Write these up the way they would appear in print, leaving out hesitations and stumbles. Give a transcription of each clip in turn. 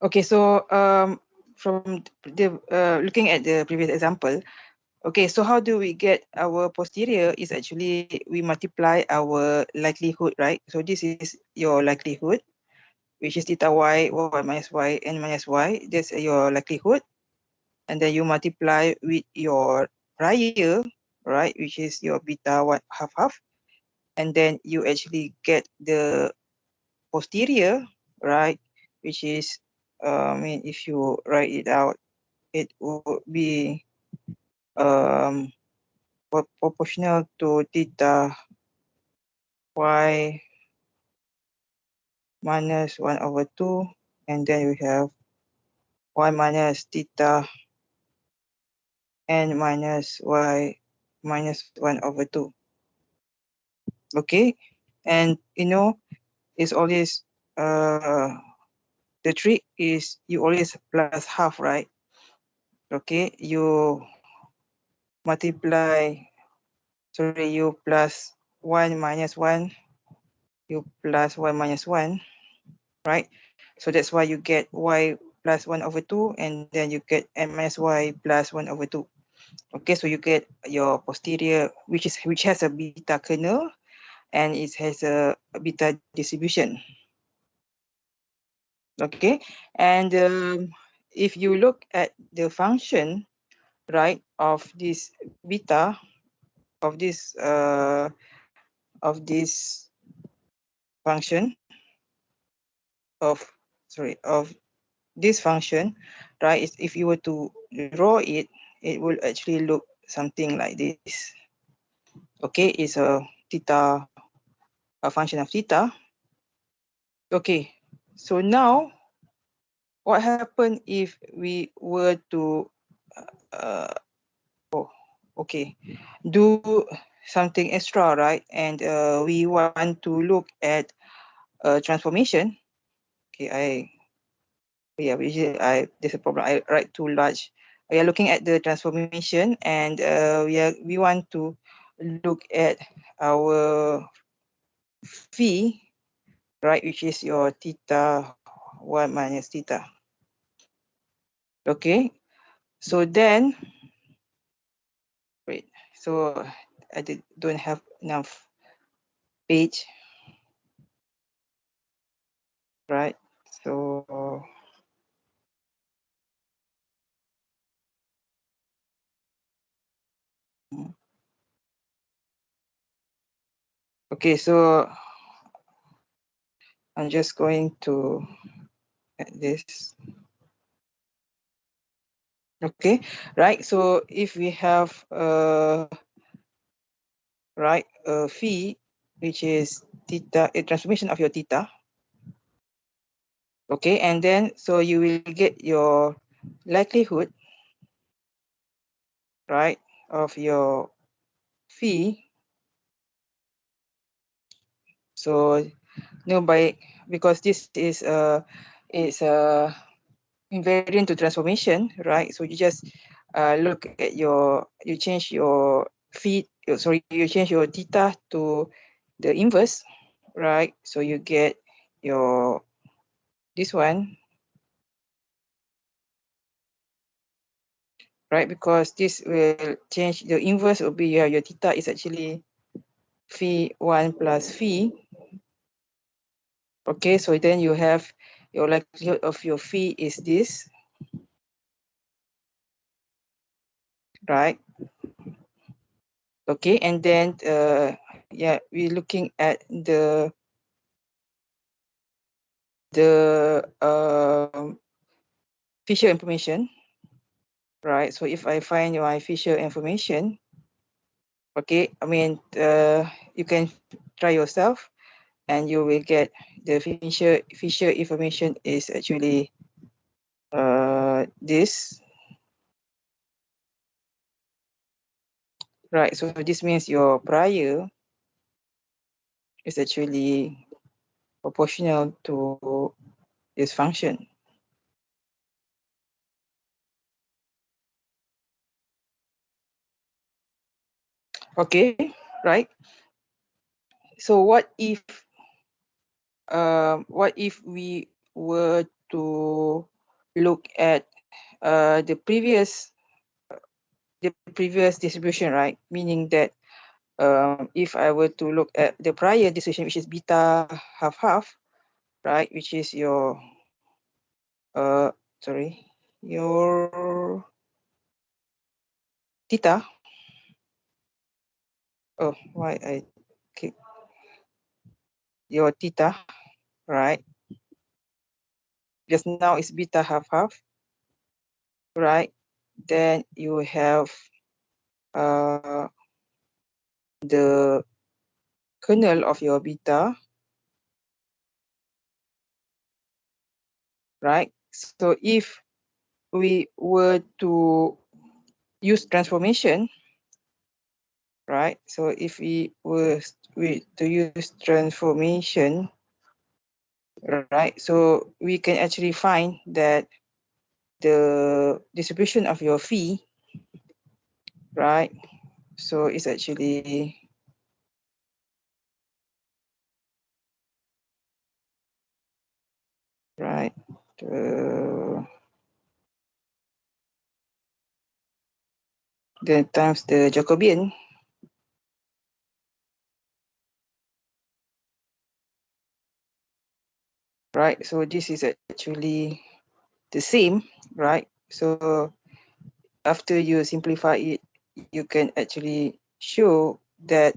Okay, so from the looking at the previous example, okay, so how do we get our posterior? Is actually we multiply our likelihood, right? So this is your likelihood, which is theta y, y minus y, n minus y. That's your likelihood. And then you multiply with your prior, right, which is your beta one half half. And then you actually get the posterior, right, which is, I mean, if you write it out, it would be proportional to theta y minus 1/2, and then we have y minus theta n minus y minus 1/2. Okay, and you know, it's always the trick is you always plus half, right? Okay, you multiply, sorry, you plus 1 minus 1, you plus 1 minus 1, right? So that's why you get y plus 1/2, and then you get n minus y plus 1/2. Okay, so you get your posterior, which has a beta kernel, and it has a beta distribution. Okay, and if you look at the function, right, of this beta, of this function of this function, right, is if you were to draw it, it will actually look something like this. Okay, it's a theta, a function of theta. Okay, so now what happened if we were to do something extra, right? And we want to look at transformation. Okay, there's a problem. I write too large. We are looking at the transformation, and we want to look at our phi, right, which is your theta 1 minus theta. Okay, so then, wait, so I don't have enough page, right? So okay, so I'm just going to add this. Okay, right, so if we have right, phi, which is theta, a transformation of your theta. Okay, and then so you will get your likelihood, right, of your phi. So no, because this is invariant to transformation, right? So you just look at you change your phi, you change your theta to the inverse, right? So you get your this one, right? Because this will change, the inverse will be your theta is actually phi 1 plus phi. Okay, so then you have your likelihood of your phi is this, right? Okay, and then we're looking at the Fisher information, right? So if I find my Fisher information, okay, I mean, you can try yourself, and you will get the Fisher information is actually this, right? So this means your prior is actually proportional to this function. Okay, right? So what if we were to look at the previous distribution, right? Meaning that if I were to look at the prior distribution, which is beta half, right? Which is your your theta. Oh, why I keep your theta, right? Just now is beta half, right? Then you have the kernel of your beta, right? So if we were to use transformation, right? So if we were to use transformation, right? So we can actually find that the distribution of your phi, right? So it's actually right. Then times the Jacobian, right? So this is actually the same, right? So after you simplify it, you can actually show that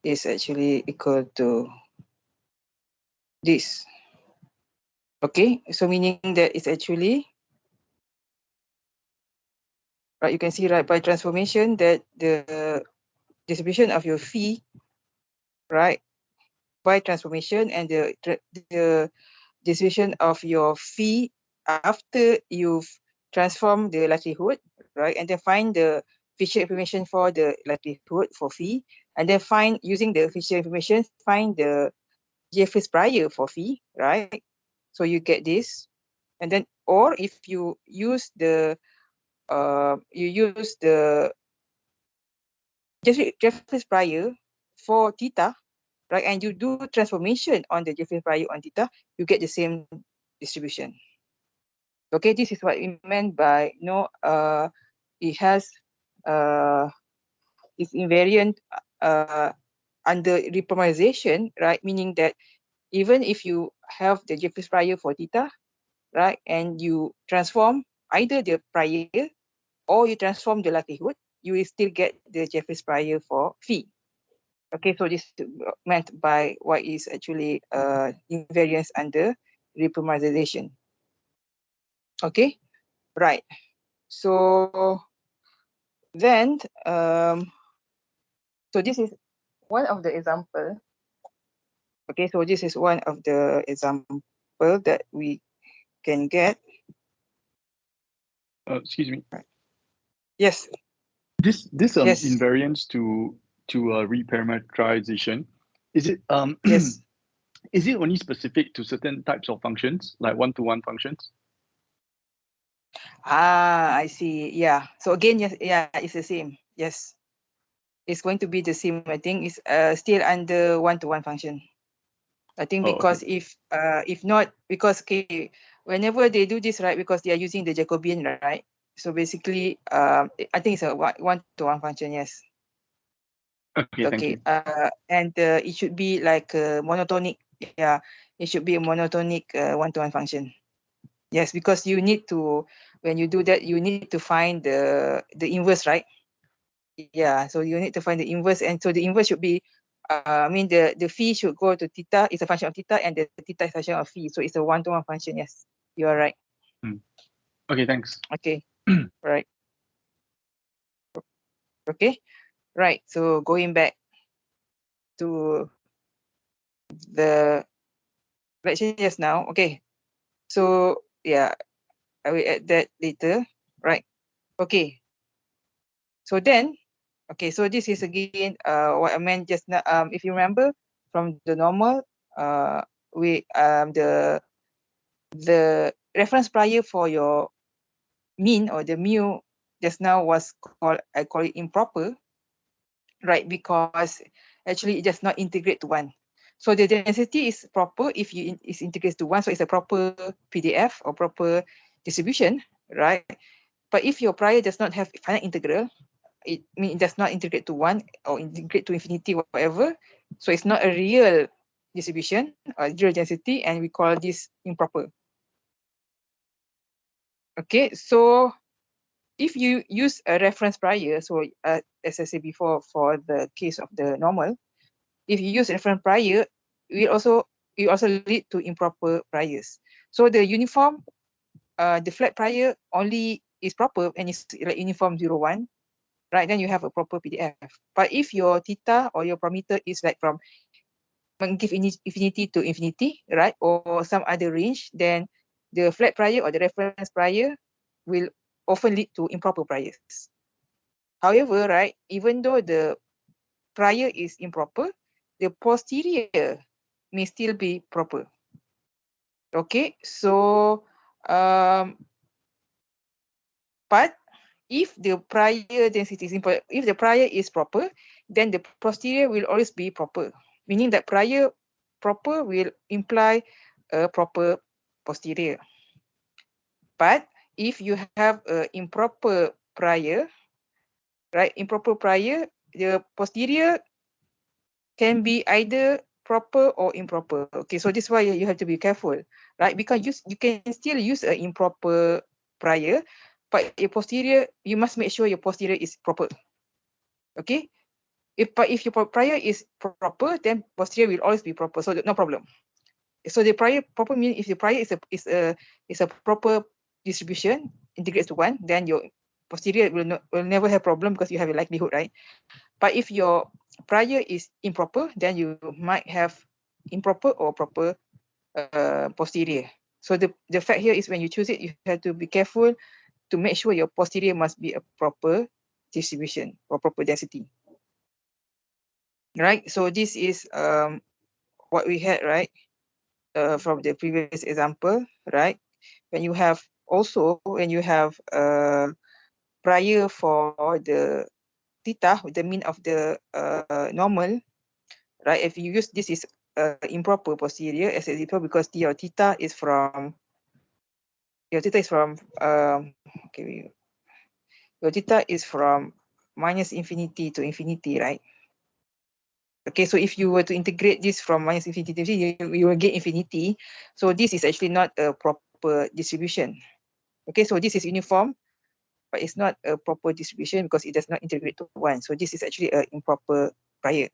is actually equal to this. Okay, so meaning that it's actually, right, you can see, right, by transformation that the distribution of your phi, right, by transformation, and the distribution of your phi after you've transformed the likelihood, right, and then find the feature information for the likelihood for phi, and then find, using the feature information, find the Jeffreys prior for phi, right? So you get this, and then, or if you use the Jeffreys prior for theta, right, and you do transformation on the Jeffreys prior on theta, you get the same distribution. Okay, this is what we meant by it has is invariant under reprogrammization, right? Meaning that even if you have the Jeffreys prior for theta, right, and you transform either the prior or you transform the likelihood, you will still get the Jeffreys prior for phi. Okay, so this is meant by what is actually invariance under reprogrammization. Okay, right. So then, so this is one of the example. Okay, so this is one of the example that we can get. Excuse me. Right. Yes. This Yes. invariance to reparameterization, is it Yes. is it only specific to certain types of functions, like one-to-one functions? I see. Yeah. So again, yes, yeah, it's the same. Yes. It's going to be the same. I think it's still under one-to-one function. I think Oh, okay. because if not, because okay, whenever they do this, right, because they are using the Jacobian, right? So basically, I think it's a one-to-one function. Yes. Okay, thank Okay. you. And it should be like a monotonic. Yeah, it should be a monotonic one-to-one function. Yes, because you need to, when you do that, you need to find the inverse, right? Yeah, so you need to find the inverse, and so the inverse should be, I mean, the phi should go to theta. It's a function of theta, and the theta is a function of phi. So it's a one-to-one function. Yes, you are right. Okay, thanks. Okay, right. Okay, right. So going back to the lecture just now. Okay, so yeah, I will add that later. Right. Okay. So then, okay, so this is again what I meant just now. If you remember from the normal, we the reference prior for your mean or the mu just now was called, I call it improper, right? Because actually it does not integrate to 1. So the density is proper if is integrates to 1, so it's a proper PDF or proper distribution, right? But if your prior does not have finite integral, it does not integrate to 1 or integrate to infinity, whatever. So it's not a real distribution or real density, and we call this improper. Okay, so if you use a reference prior, so as I said before, for the case of the normal, if you use reference prior, it also lead to improper priors. So the uniform, the flat prior only is proper and it's like uniform 0, 1, right? Then you have a proper PDF. But if your theta or your parameter is like from give infinity to infinity, right? Or some other range, then the flat prior or the reference prior will often lead to improper priors. However, right, even though the prior is improper, the posterior may still be proper. Okay, so but if the prior density is if the prior is proper, then the posterior will always be proper, meaning that prior proper will imply a proper posterior. But if you have a improper prior, right, improper prior, the posterior can be either proper or improper. Okay, so this is why you have to be careful, right? Because you can still use an improper prior, but your posterior, you must make sure your posterior is proper. Okay, if your prior is proper, then posterior will always be proper, so no problem. So the prior proper means if the prior is a proper distribution, integrates to 1, then your posterior will never have problem because you have a likelihood, right? But if your prior is improper, then you might have improper or proper posterior. So the fact here is when you choose it, you have to be careful to make sure your posterior must be a proper distribution or proper density. Right? So this is what we had, right? From the previous example, right? When you have prior for the theta, the mean of the normal, right? If you use this is improper posterior as an example because your theta is from okay, your theta is from minus infinity to infinity, right? Okay, so if you were to integrate this from minus infinity to infinity, you will get infinity. So this is actually not a proper distribution. Okay, so this is uniform, but it's not a proper distribution because it does not integrate to 1. So this is actually an improper prior.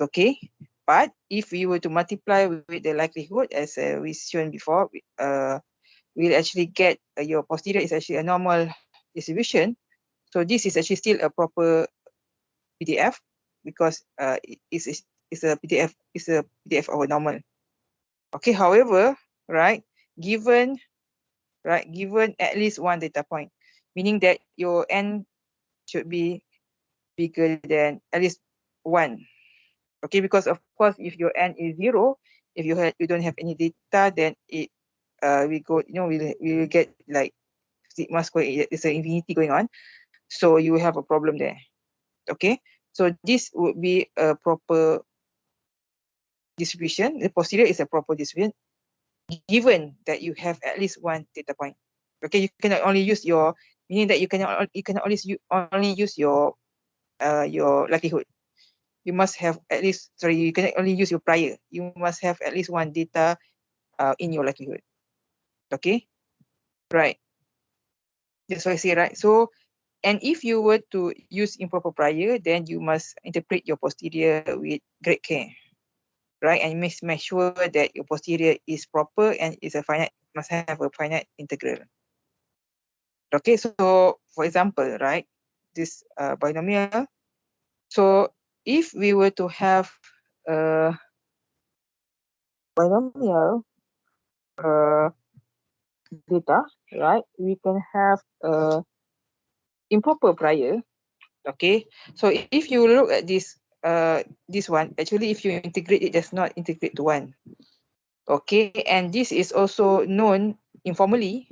Okay, but if we were to multiply with the likelihood as we shown before, we'll actually get your posterior is actually a normal distribution. So this is actually still a proper PDF because it's a PDF of a normal. Okay, however, right, given at least one data point, meaning that your n should be bigger than at least 1. Okay, because of course if your n is 0, if you don't have any data, then it we will get like sigma square, it's an infinity going on, so you have a problem there. Okay, so this would be a proper distribution. The posterior is a proper distribution given that you have at least one data point. Okay, you cannot only use your, meaning that you cannot only use your likelihood. You must have at least, you cannot only use your prior. You must have at least one data in your likelihood. Okay, right. That's what I say, right? So, and if you were to use improper prior, then you must interpret your posterior with great care, right? And you must make sure that your posterior is proper and is a finite, must have a finite integral. Okay, so for example, right, this binomial. So if we were to have a binomial data, right, we can have improper prior. Okay, so if you look at this one, actually if you integrate, it does not integrate to 1. Okay, and this is also known informally.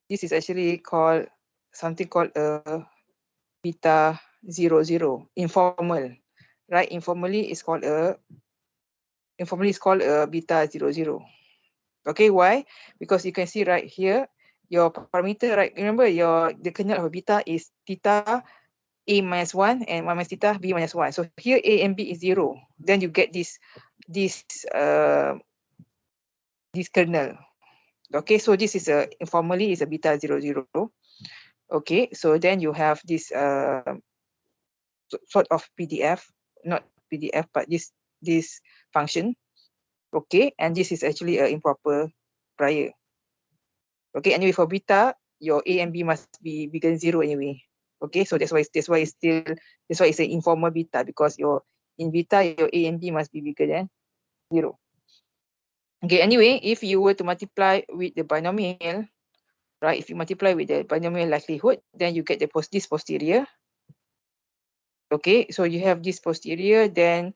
This is actually called something called a beta 0, 0. Informal, right? Informally is called a beta 0, 0. Okay, why? Because you can see right here, your parameter, right? Remember the kernel of beta is theta a minus 1 and 1 minus theta b minus 1. So here a and b is 0. Then you get this kernel. Okay, so this is informally is a beta 0, 0. Okay, so then you have this sort of PDF, not PDF, but this function. Okay, and this is actually an improper prior. Okay, anyway, for beta, your a and b must be bigger than 0 anyway. Okay, so that's why it's an informal beta, because in beta your a and b must be bigger than 0. Okay, anyway, if you were to multiply with the binomial, right? If you multiply with the binomial likelihood, then you get this posterior. Okay, so you have this posterior, then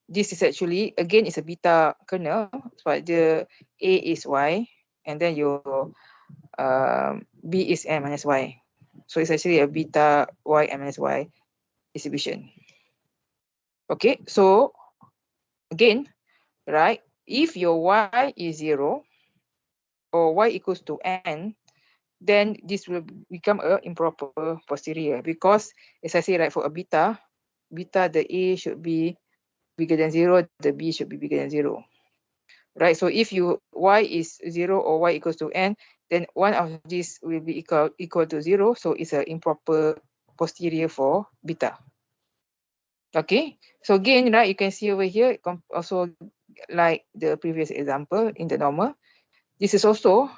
this is actually, again, it's a beta kernel, but the a is y, and then your b is m minus y. So it's actually a beta y m minus y distribution. Okay, so again, right, if your y is 0 or y equals to n, then this will become a improper posterior, because as I say, right, for a beta, the a should be bigger than 0, the b should be bigger than 0. Right, so if y is 0 or y equals to n, then one of these will be equal to 0, so it's an improper posterior for beta. Okay, so again, right, you can see over here, also like the previous example in the normal, this is also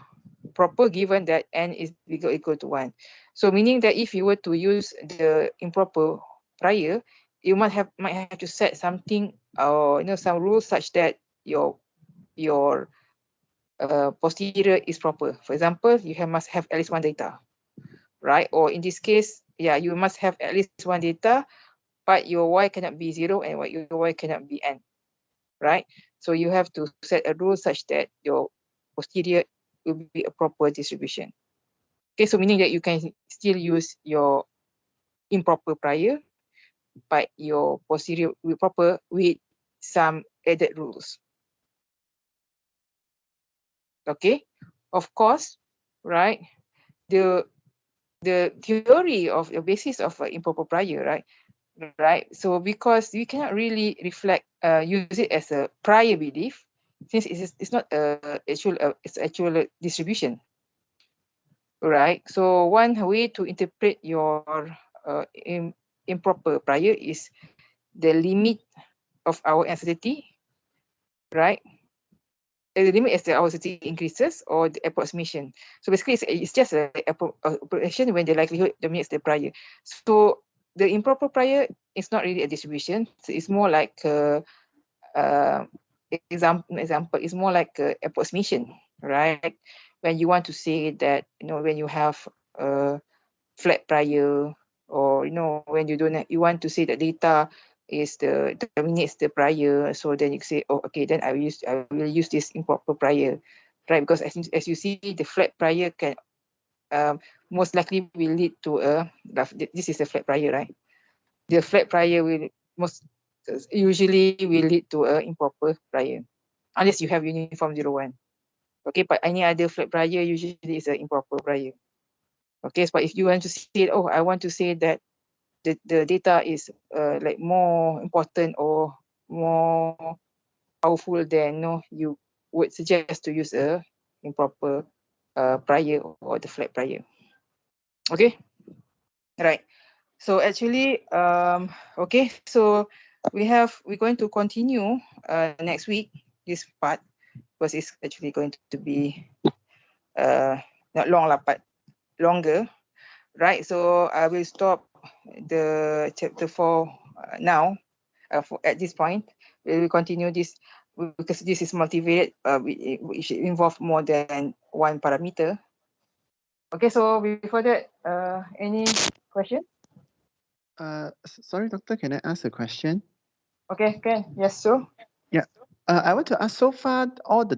proper given that n is bigger or equal to 1. So meaning that if you were to use the improper prior, you might have to set something, or some rules such that your posterior is proper. For example, you must have at least one data, right? Or in this case, yeah, you must have at least one data, but your y cannot be 0 and your y cannot be n, right? So you have to set a rule such that your posterior will be a proper distribution. Okay, so meaning that you can still use your improper prior, but your posterior will be proper with some added rules. Okay, of course, right? The theory of the basis of improper prior, right? So because we cannot really use it as a prior belief, since it's not it's actual distribution, right? So one way to interpret your improper prior is the limit of our uncertainty, right? The limit as the uncertainty increases, or the approximation. So basically, it's just an approximation when the likelihood dominates the prior. So the improper prior is not really a distribution. So it's more like example. It's more like approximation, right? When you want to say that, when you have a flat prior, or when you want to say that data dominates the prior, so then you say, oh, okay, then I will use this improper prior, right? Because as you see, the flat prior can most likely will lead to this is a flat prior, right? The flat prior will usually lead to a improper prior, unless you have uniform 0, 1. Okay, but any other flat prior usually is an improper prior. Okay, but if you want to say, oh, I want to say that the data is like more important or more powerful, then you would suggest to use a improper prior or the flat prior. Okay, right. So actually, okay, so we're going to continue next week this part, because it's actually going to be not long lah, but longer, right? So I will stop the chapter 4 now. At this point, we will continue this because this is multivariate. It should involve more than one parameter. Okay, so before that, any question? Sorry, Doctor, can I ask a question? Okay, yes, so. Yeah. I want to ask, so far all the